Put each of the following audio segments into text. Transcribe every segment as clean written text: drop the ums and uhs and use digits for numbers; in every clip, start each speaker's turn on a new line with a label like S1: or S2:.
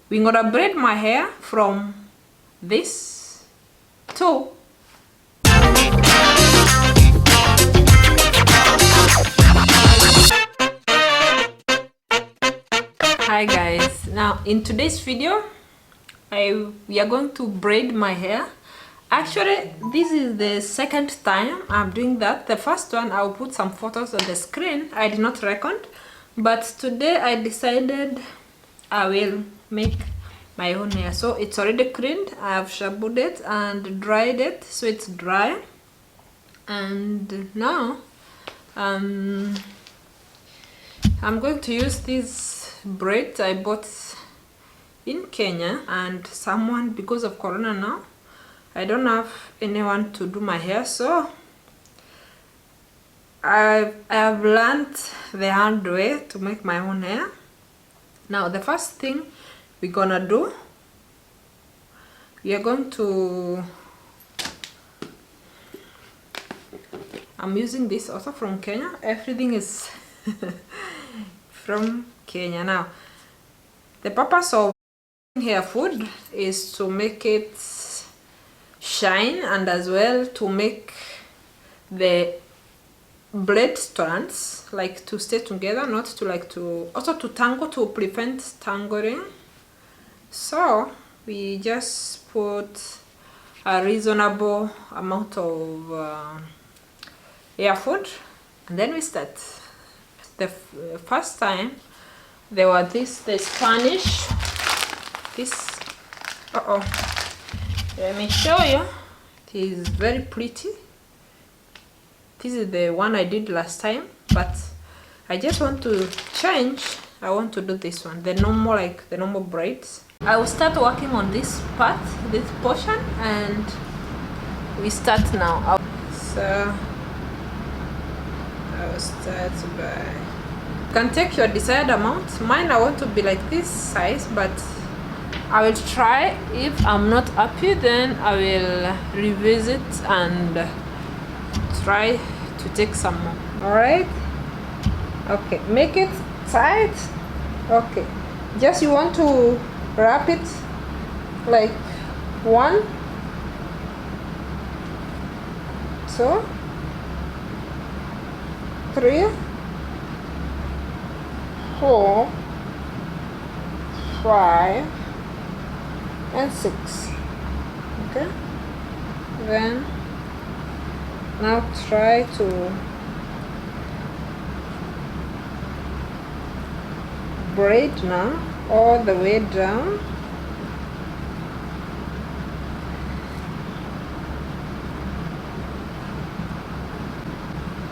S1: we're gonna braid my hair from this to Hi guys, now in today's video we are going to braid my hair. Actually, this is the second time I'm doing that. The first one I'll put some photos on the screen. I did not record, but today I decided I will make my own hair. So it's already cleaned. I have shampooed it and dried it so it's dry. And now I'm going to use these braids I bought in Kenya, and someone, because of corona now, I don't have anyone to do my hair, so I have learned the hard way to make my own hair. Now the first thing we're gonna do, we are going to, I'm using this also from Kenya. Everything is from Kenya. Now the purpose of hair food is to make it shine, and as well to make the braid strands like to stay together, not to like to also to tangle, to prevent tangling. So we just put a reasonable amount of hair food, and then we start. The first time there was the Spanish, this let me show you. It is very pretty. This is the one I did last time, but I just want to change. I want to do this one, the normal, like the normal braids. I will start working on this part, this portion, and we start now. So I will start by, you can take your desired amount. Mine, I want to be like this size, but I will try. If I'm not happy, then I will revisit and try to take some more. All right, okay, make it tight. Okay, just you want to wrap it like 1, 2, 3, 4, 5 and 6. Okay, then now try to braid now all the way down.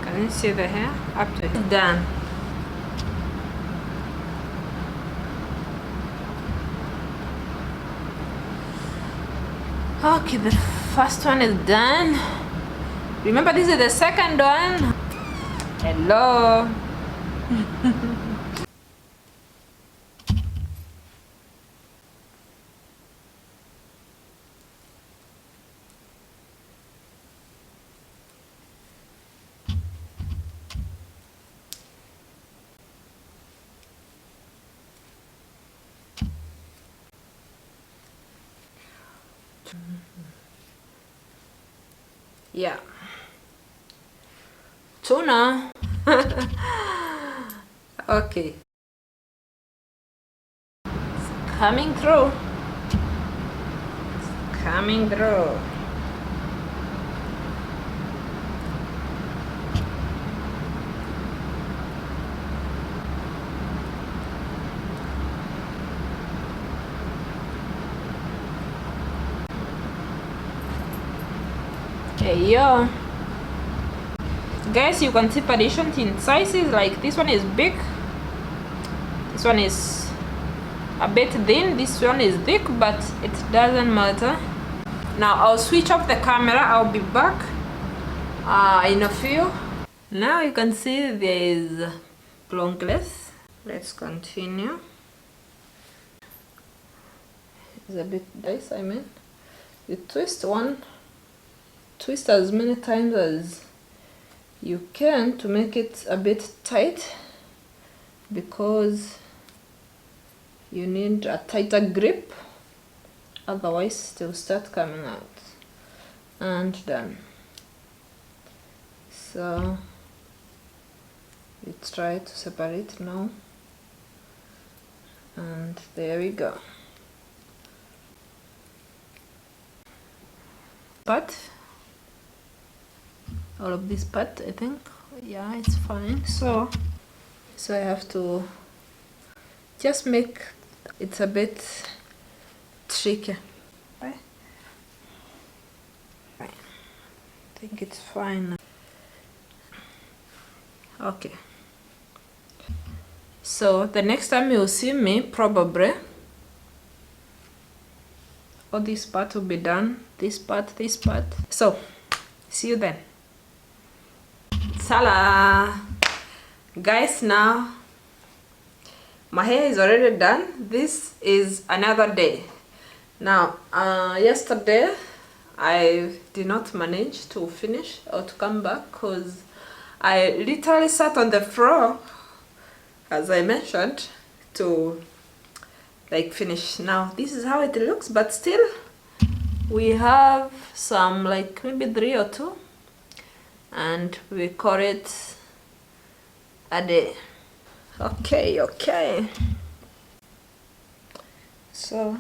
S1: Can you see the hair up to it? Done. Okay, the first one is done. Remember, this is the second one. Hello. Yeah. Tuna. Okay. It's coming through. It's coming through. Hey yo. Guys, you can see variations in sizes. Like this one is big, this one is a bit thin, this one is thick, but it doesn't matter. Now I'll switch off the camera. I'll be back in a few. Now you can see there is long glass. Let's continue. It's a bit nice. I mean, you twist as many times as you can to make it a bit tight, because you need a tighter grip, otherwise they'll start coming out. And done. So we try to separate now, and there we go. But all of this part, I think, yeah, it's fine. So I have to just make it a bit tricky. Right? I think it's fine. Okay. So the next time you'll see me, probably all this part will be done. This part. So see you then. Salah, guys. Now my hair is already done. This is another day. Now yesterday I did not manage to finish or to come back because I literally sat on the floor, as I mentioned, to like finish. Now this is how it looks, but still we have some, like maybe 3 or 2, and we call it a day. Okay. So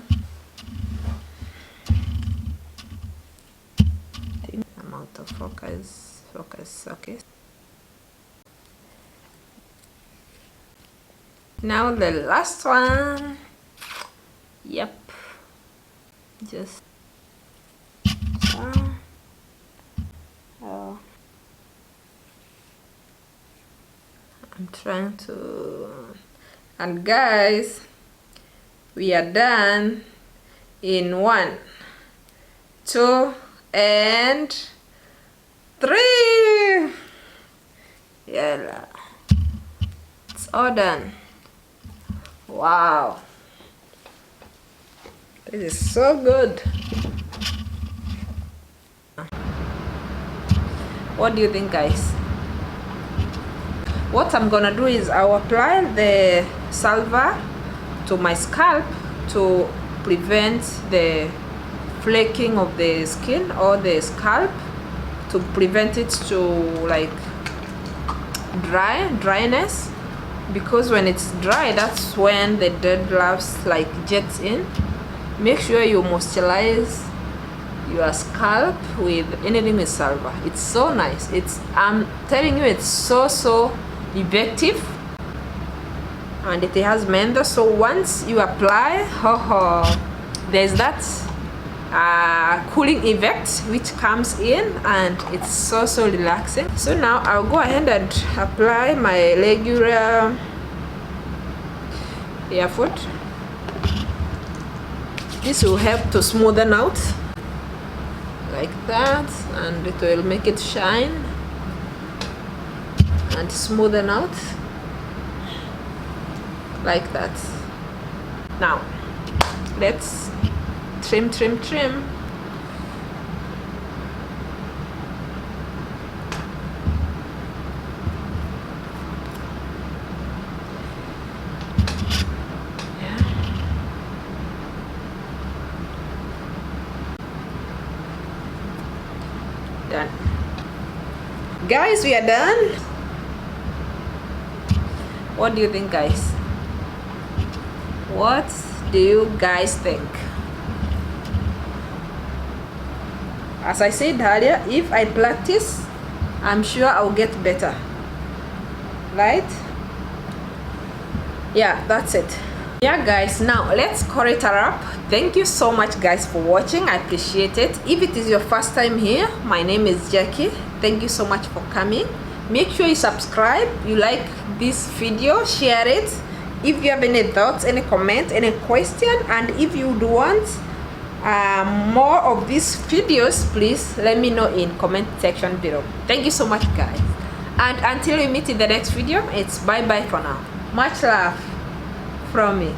S1: I'm out of focus. Okay. Now the last one. Yep. Just so. Oh. I'm trying to, and guys, we are done in 1, 2, and 3. Yeah, it's all done. Wow, this is so good. What do you think, guys? What I'm gonna do is I'll apply the salver to my scalp to prevent the flaking of the skin or the scalp, to prevent it to like dryness, because when it's dry, that's when the dead gloves like jets in. Make sure you moisturize your scalp with anything with salver. It's so nice. I'm telling you, it's so effective, and it has menthol. So once you apply, there's that cooling effect which comes in, and it's so relaxing. So now I'll go ahead and apply my regular hair food. This will help to smoothen out like that, and it will make it shine and smoothen out like that. Now let's trim. Done. Guys, we are done. What do you think, guys? What do you guys think? As I said earlier, if I practice, I'm sure I'll get better, right? Yeah, that's it. Yeah guys, now let's call it a wrap. Thank you so much guys for watching. I appreciate it. If it is your first time here, my name is Jackie. Thank you so much for coming. Make sure you subscribe, you like this video, share it. If you have any thoughts, any comment, any question, and if you would want more of these videos, please let me know in comment section below. Thank you so much guys, and until we meet in the next video, it's bye bye for now. Much love from me.